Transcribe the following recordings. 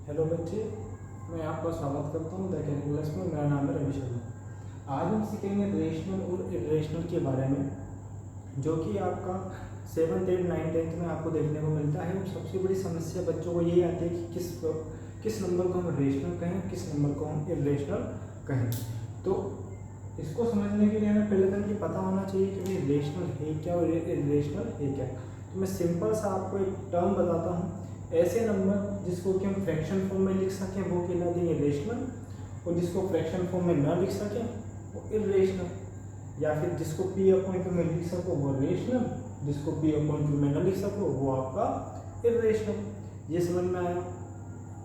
Hello बच्चे, मैं आपका स्वागत करता हूँ द कैलकुलस में। मेरा नाम है रवि शर्मा। आज हम सीखेंगे रेशनल और इरेशनल के बारे में, जो कि आपका 7th 8th 9th 10th में आपको देखने को मिलता है। और सबसे बड़ी समस्या बच्चों को यही आती है कि किस नंबर को हम रेशनल कहें, किस नंबर को हम इरेशनल कहें। तो इसको समझने के लिए हमें पहले तो ये पता होना चाहिए कि भाई रेशनल है क्या और इरेशनल है क्या। तो मैं सिंपल सा आपको एक टर्म बताता हूँ। ऐसे नंबर जिसको कि हम फ्रैक्शन फॉर्म में लिख सकें वो कहलाते हैं रेशनल, और जिसको फ्रैक्शन फॉर्म में ना लिख सकें वो इरेशनल, या फिर जिसको पी अपॉन क्यू में लिख सको वो रेशनल, जिसको पी अपॉन क्यू में ना लिख सको वो आपका इरेशनल। ये समझ में आया?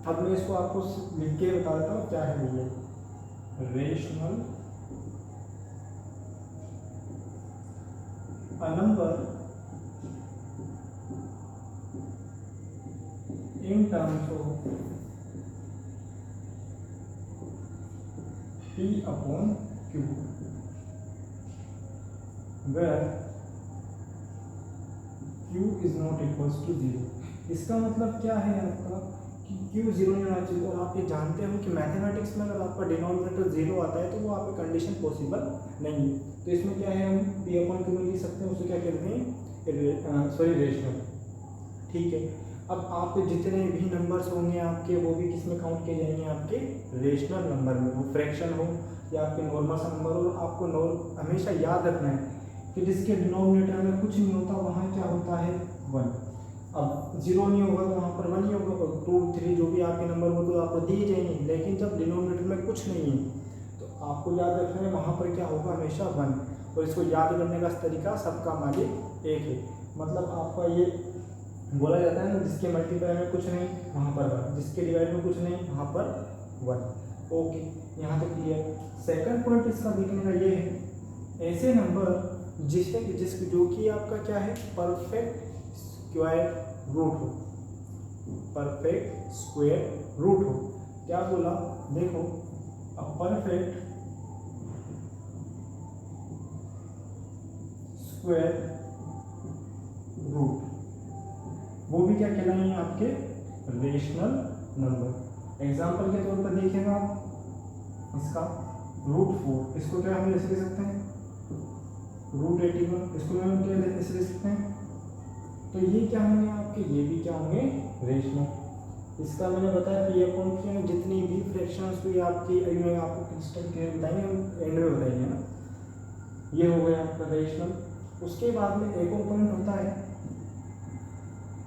अब मैं इसको आपको लिख के बता देता हूँ क्या है भैया। Rational a number in terms of P upon Q where Q is not equals to 0। इसका मतलब क्या है आपका कि Q 0 नहीं होना चाहिए। और आप ये जानते हो कि मैथमेटिक्स में अगर आपका डिनोमिनेटर 0 आता है तो वो आपकी कंडीशन पॉसिबल नहीं है। तो इसमें क्या है, हम P अपॉन Q में लिख सकते हैं, उसे क्या कहते हैं, सॉरी रेशनल। ठीक है। अब आपके जितने भी नंबर्स होंगे आपके, वो भी किस में काउंट किए जाएंगे, आपके रेशनल नंबर में। वो फ्रैक्शन हो या आपके नॉर्मल सा नंबर हो। आपको हमेशा याद रखना है कि जिसके डिनोमिनेटर में कुछ नहीं होता वहाँ क्या होता है, 1। अब 0 नहीं होगा तो वहाँ पर 1 ही होगा, और 2 3 जो भी आपके नंबर हो तो आपको दिए जाएंगे। लेकिन जब डिनोमिनेटर में कुछ नहीं है तो आपको याद रखना है वहाँ पर क्या होगा, हमेशा 1। और इसको याद करने का तरीका सबका मालिक एक है। मतलब आपका ये बोला जाता है ना, जिसके मल्टीप्लाई में कुछ नहीं वहाँ पर 1, जिसके डिवाइड में कुछ नहीं वहाँ पर 1। ओके, यहाँ तक क्लियर। सेकंड पॉइंट इसका देखने का ये है, ऐसे नंबर जो कि आपका क्या है, परफेक्ट स्क्वायर रूट हो। परफेक्ट स्क्वायर रूट हो। क्या बोला, देखो, अ परफेक्ट स्क्वायर रूट वो भी क्या कहलाएंगे, आपके रेशनल नंबर। एग्जाम्पल के तौर पर देखिएगा आप, इसका √4, इसको क्या हम ऐसे लिख सकते हैं, √81, इसको हम क्या ऐसे लिख सकते हैं। तो ये क्या होंगे आपके, ये भी क्या होंगे, रेशनल। इसका मैंने बताया पी अपॉन क्यू में जितनी भी फ्रैक्शंस हुई आपकी, मैं आपको क्रिस्टल क्लियर बताएंगे, हम एंड में बताएंगे ना। ये हो गया आपका रेशनल। उसके बाद में एक और पॉइंट होता है,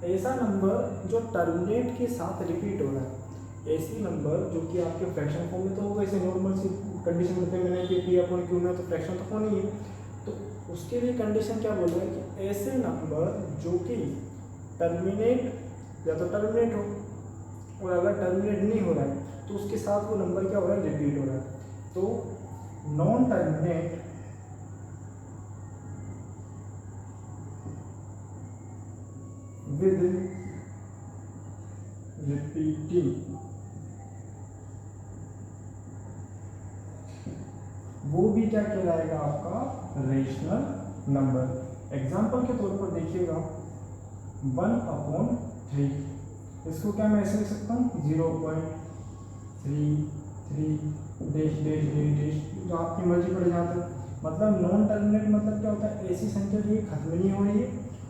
ऐसा नंबर जो टर्मिनेट के साथ रिपीट हो रहा है। ऐसी नंबर जो कि आपके फ्रैक्शन फॉर्म में तो होगा, ऐसे नॉर्मल सी कंडीशन में मैंने कि पी अपॉन क्यू में तो फ्रैक्शन तो होनी है। तो उसके लिए कंडीशन क्या बोल रहा है कि ऐसे नंबर जो कि टर्मिनेट या तो टर्मिनेट हो, और अगर टर्मिनेट नहीं हो रहा है तो उसके साथ वो नंबर क्या हो रहा है, रिपीट हो रहा है। तो नॉन टर्मिनेट विद रिपीटिंग, वो भी क्या कहलाएगा, आपका रेशनल नंबर। एग्जाम्पल के तौर पर देखिएगा 1/3, इसको क्या मैं ऐसे लिख सकता हूँ, 0.33 डैश डैश डैश डैश, जो आपकी मर्जी पड़ जहाँ तक। मतलब नॉन टर्मिनेट मतलब क्या होता है, ऐसी संख्या जो खत्म नहीं हो रही है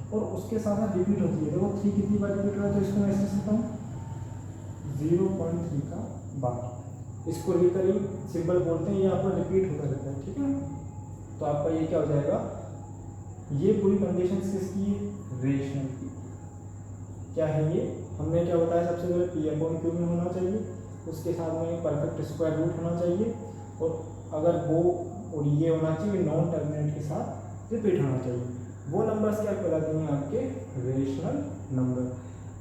और उसके साथ साथ रिपीट होती है। देखो 3 कितनी बार रिपीट हो रहा है, तो इसको मैं ऐसे लिख सकता हूँ 0.3 का बार। इसको रिकरिंग सिंबल बोलते हैं, ये आपका रिपीट होता रहता है। ठीक है, तो आपका ये क्या हो जाएगा, ये पूरी कंडीशन किसकी है, रेशनल की। क्या है ये, हमने क्या बताया, सबसे पहले पी अपॉन क्यू में होना चाहिए, उसके साथ में परफेक्ट स्क्वायर रूट होना चाहिए, और अगर वो और ये होना चाहिए नॉन टर्मिनेट के साथ रिपीट होना चाहिए। वो नंबर्स क्या कहलाते हैं, आपके रेशनल नंबर।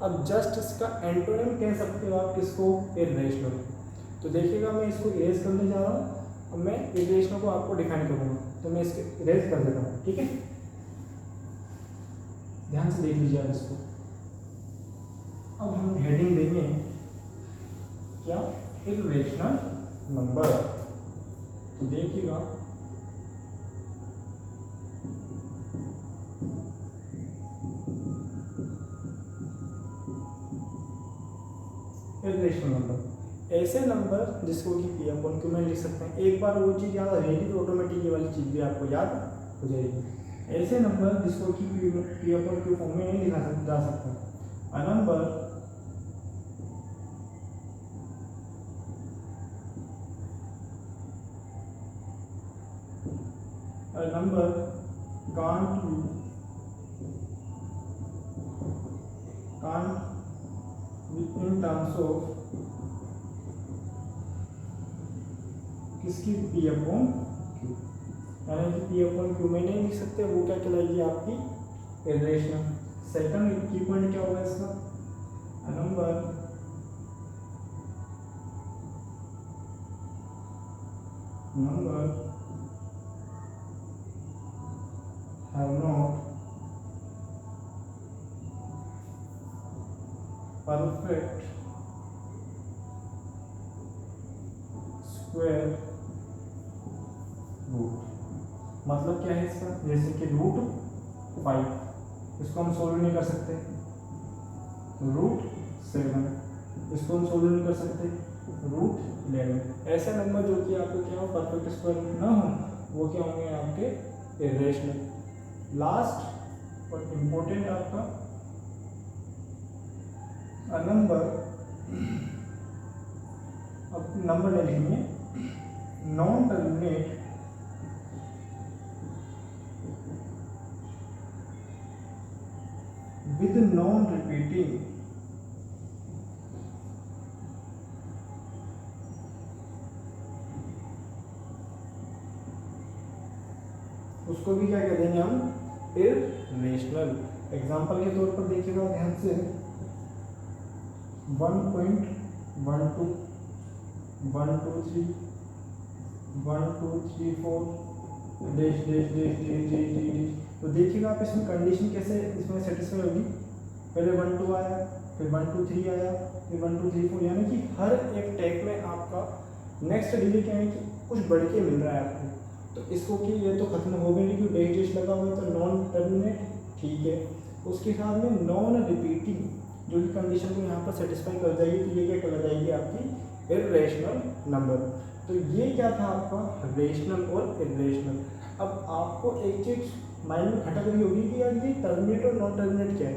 अब जस्ट इसका एंटोनिम कह सकते हो आप किसको, इरेशनल। तो देखिएगा मैं इसको इरेज करने जा रहा हूँ, अब मैं इरेशनल को आपको डिफाइन करूँगा। तो मैं इसको इरेज कर देता हूँ, ठीक है, ध्यान से देख लीजिए आप इसको। अब हम हेडिंग देंगे क्या, इरेशनल नंबर। तो देखिएगा इरेशनल नंबर ऐसे नंबर जिसको कि पी अपॉन क्यू में लिख सकते हैं। एक बार वो चीज़ याद रहेगी तो ऑटोमेटिक ये वाली चीज़ भी आपको याद हो जाएगी। ऐसे नंबर जिसको कि पी अपॉन क्यू फॉर्म में नहीं लिखा जा सकता। A number can't be in terms of किसकी पी अपॉन क्यू, यानी कि पी अपॉन क्यू में नहीं लिख सकते, वो क्या कहलाएगी आपकी इरेशनल। सेकंड की पॉइंट क्या होगा इसका, number have not perfect square root. मतलब क्या है इसका, जैसे कि रूट 5 इसको हम सोल्व नहीं कर सकते, रूट 7 इसको हम सोल्व नहीं कर सकते, रूट 11। ऐसे नंबर जो कि आपको क्या हो परफेक्ट स्क्वायर रूट ना हो वो क्या होंगे आपके इरेशनल। लास्ट और इम्पोर्टेंट आपका नंबर, अब नंबर ले लेंगे नॉन टर्मिनेट with non-repeating उसको भी क्या कह देंगे हम, इररेशनल। एग्जांपल के तौर पर देखिएगा ध्यान से 1.12 1 2 3 1 2 3 4 dash dash dash dash dash. तो देखिएगा आप इसमें कंडीशन कैसे इसमें सेटिस्फाई होगी, पहले 1 2 आया, फिर 1 2 3 आया, फिर 1 2 3 4, यानी कि हर एक टैग में आपका नेक्स्ट डिजिट क्या है कि कुछ बढ़ के मिल रहा है आपको। तो इसको कि ये तो खत्म हो गई क्योंकि डैश डैश लगा हुआ है तो नॉन टर्मिनेट, ठीक है। उसके साथ में नॉन रिपीटिंग जो कि कंडीशन को यहाँ पर सेटिस्फाई कर जाएगी, तो ये क्या कर जाएगी आपकी इररेशनल नंबर। तो ये क्या था आपका रेशनल और इररेशनल। अब आपको एक चीज़ माइंड में खटक रही होगी कि यार ये टर्मिनेट और नॉन टर्मिनेट क्या है,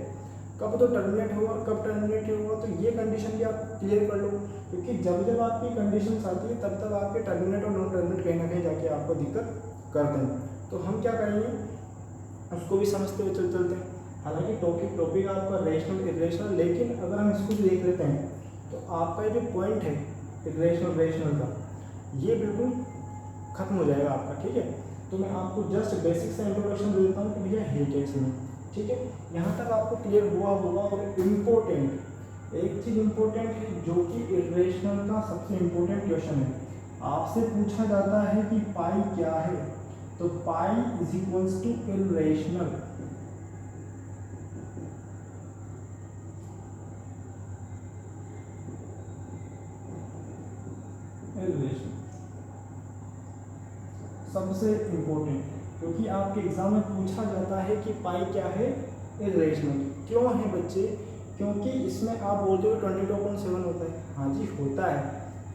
कब तो टर्मिनेट होगा और कब टर्मिनेट होगा। तो ये कंडीशन भी आप क्लियर कर लो, क्योंकि जब जब आपकी कंडीशन आती है तब तब आपके टर्मिनेट और नॉन टर्मिनेट कहीं ना कहीं जाके आपको दिक्कत करते हैं। तो हम क्या करेंगे उसको भी समझते हुए चलते हैं। हालांकि टॉपिक आपका रेशनल इररेशनल, लेकिन अगर हम इसको भी देख लेते हैं तो आपका ये जो पॉइंट है इररेशनल रेशनल का ये बिल्कुल खत्म हो जाएगा आपका, ठीक है। तो मैं आपको जस्ट बेसिक सा इंट्रोडक्शन दे देता हूँ कि भैया है क्या इसमें, ठीक है। यहाँ तक आपको क्लियर हुआ होगा। और इम्पोर्टेंट एक चीज़ इम्पोर्टेंट है जो कि इररेशनल का सबसे इम्पोर्टेंट क्वेश्चन है, आपसे पूछा जाता है कि पाई क्या है, तो pi is equals to irrational. सबसे इम्पोर्टेंट, क्योंकि आपके एग्जाम में पूछा जाता है कि पाई क्या है, इररेशनल। क्यों है बच्चे, क्योंकि इसमें आप बोलते हो 22.7 होता है, हाँ जी होता है,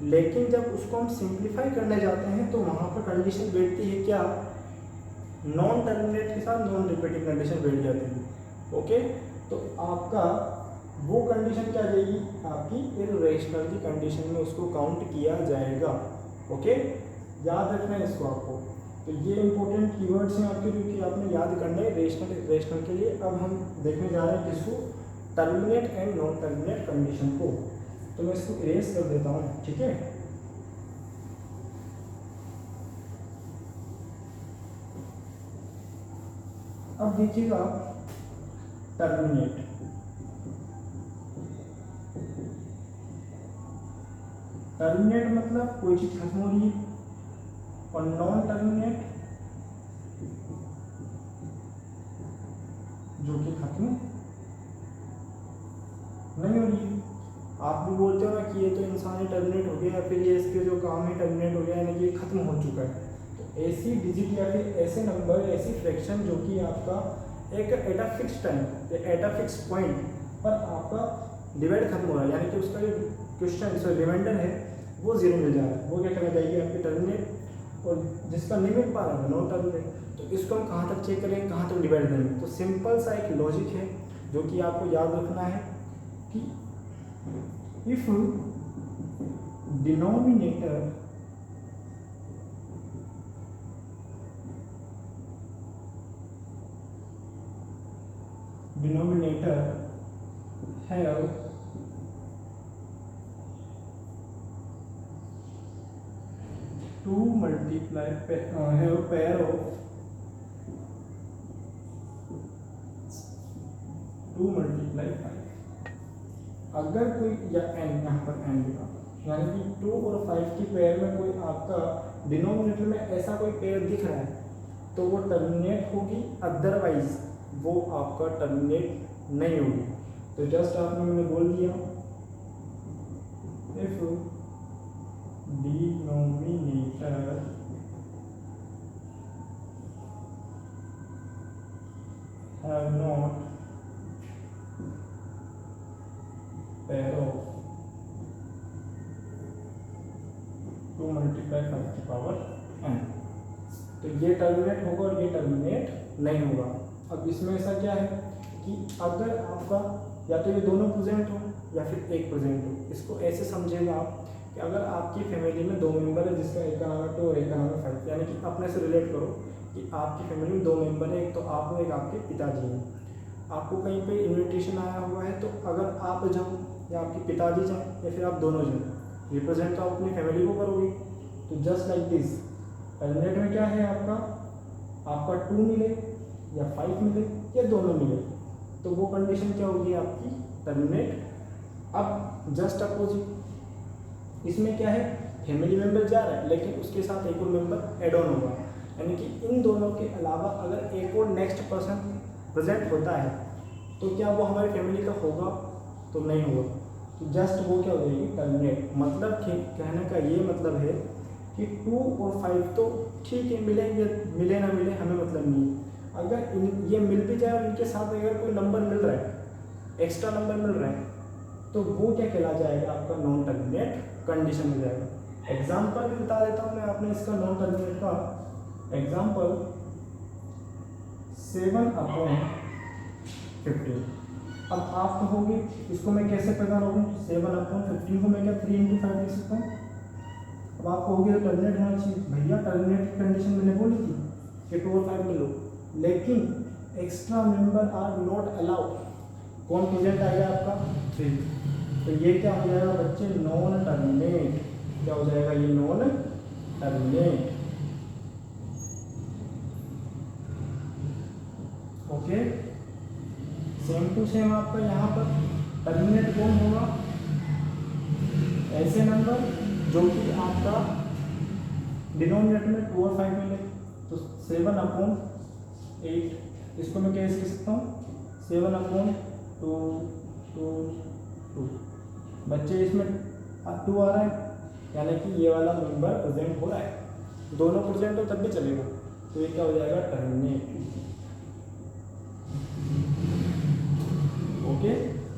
लेकिन जब उसको हम सिंप्लीफाई करने जाते हैं तो वहाँ पर कंडीशन बैठती है क्या, नॉन टर्मिनेट के साथ नॉन रिपीटिंग कंडीशन बैठ जाती है। ओके, तो आपका वो कंडीशन क्या आ जाएगी, आपकी इररेशनल की कंडीशन में उसको काउंट किया जाएगा। ओके, याद रखना है इसको आपको। तो ये इंपॉर्टेंट कीवर्ड्स हैं आपके जो कि आपने याद करना है रेशनल इररेशनल के लिए। अब हम देखने जा रहे हैं किसको, terminate and non terminate condition को। तो मैं इसको इरेज कर देता हूँ, ठीक है। अब देखिएगा टर्मिनेट, टर्मिनेट मतलब कोई चीज खत्म हो रही है, और नॉन टर्मिनेट जो कि खत्म नहीं हो रही है। आप भी बोलते हो ना कि ये तो इंसान ही टर्मिनेट हो गया, या फिर ये इसके जो काम है टर्मिनेट हो गया, यानी कि खत्म हो चुका है। तो ऐसी डिजिट या फिर ऐसे नंबर, ऐसी फ्रैक्शन जो कि आपका एक at a fix time, at a fix point पर आपका डिवाइड खत्म हो रहा है, यानी कि उसका जो क्वेश्चन जो रिमाइंडर है वो जीरो मिल जा रहा है, वो क्या कहना जाएगी आपकी टर्मिनेट, और जिसका नहीं मिल पा रहा है नॉन टर्मिनेट, तो इसको हम कहाँ तक चेक करेंगे, कहाँ तक डिवाइड करेंगे। तो सिंपल सा एक लॉजिक है जो कि आपको याद रखना है कि if denominator have have pair of 2 multiply 5, अगर कोई या n, यहाँ पर n लिखा, यानी कि 2 और 5 की पेयर में कोई आपका डिनोमिनेटर में ऐसा कोई पेयर दिख रहा है तो वो टर्मिनेट होगी, अदरवाइज वो आपका टर्मिनेट नहीं होगी। तो जस्ट आपने मैंने बोल दिया if denominator have not pair of 2 multiply 5 की पावर n, तो ये टर्मिनेट होगा और ये टर्मिनेट नहीं होगा। अब इसमें ऐसा क्या है कि अगर आपका या तो ये दोनों प्रेजेंट हो या फिर एक प्रेजेंट हो, इसको ऐसे समझेगा आप कि अगर आपकी फैमिली में 2 मेंबर है जिसका एक का नाम है 2 और एक का नाम है 5, यानी कि अपने से रिलेट करो कि आपकी फैमिली में 2 मेंबर है, एक तो आप हो, एक आपके पिताजी हैं। आपको कहीं पे इनविटेशन आया हुआ है तो अगर आप जाओ या आपके पिताजी जाएँ या फिर आप दोनों जाएँ, रिप्रेजेंट तो आप अपनी फैमिली को करोगे। तो जस्ट लाइक दिस टर्मिनेट में क्या है आपका 2 मिले या 5 मिले या दोनों मिले, तो वो कंडीशन क्या होगी आपकी टर्मिनेट। अब जस्ट अपोजिट इसमें क्या है, फैमिली मेंबर जा रहा है लेकिन उसके साथ एक और मेंबर एड ऑन होगा, यानी कि इन दोनों के अलावा अगर एक और नेक्स्ट पर्सन प्रेजेंट होता है तो क्या वो हमारी फैमिली का होगा, तो नहीं होगा। तो जस्ट वो क्या हो जाएगी टर्मिनेट। मतलब कहने का ये मतलब है कि 2 और 5 तो ठीक है, मिलेंगे मिले ना मिले हमें मतलब नहीं है। अगर ये मिल भी जाए और इनके साथ अगर कोई नंबर मिल रहा है, एक्स्ट्रा नंबर मिल रहा है, तो वो क्या कहला जाएगा आपका नॉन टर्मिनेट कंडीशन हो जाएगा। एग्जाम्पल भी बता देता हूँ मैं आपने इसका नॉन टर्मिनेट का एग्जाम्पल 7/15। अब आप कहोगे इसको मैं कैसे पैदा करूँ, 7/15 को मैं क्या 3 × 5 लिख सकता हूँ। अब आप कहोगे तो टर्मिनेट होना चाहिए, भैया टर्मिनेट की कंडीशन मैंने बोली थी कि 2 और 5 में लो, लेकिन extra member are not allowed. कौन प्रेजेंट आएगा आपका 3, तो ये क्या हो जाएगा बच्चे नॉन टर्मिनेट। क्या हो जाएगा ये non terminate. Okay, same to same आपका यहाँ पर टर्मिनेट कौन होगा, ऐसे नंबर जो कि आपका डिनोमिनेटर में 2 और 5 मिले, तो 7/8 इसको मैं कैसे लिख सकता हूँ 7/2 बच्चे इसमें 2 आ रहा है, यानी कि ये वाला नंबर प्रेजेंट हो रहा है, दोनों प्रेजेंट हो तब भी चलेगा, तो ये क्या हो जाएगा टर्मिनेट। ओके,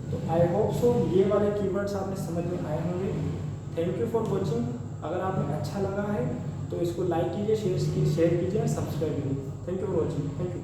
तो आई होप सो ये वाले कीवर्ड्स आपने समझ में आए होंगे। Thank you for watching. अगर आपने अच्छा लगा है तो इसको लाइक कीजिए, शेयर कीजिए, सब्सक्राइब कीजिए। Thank you for watching. Thank you.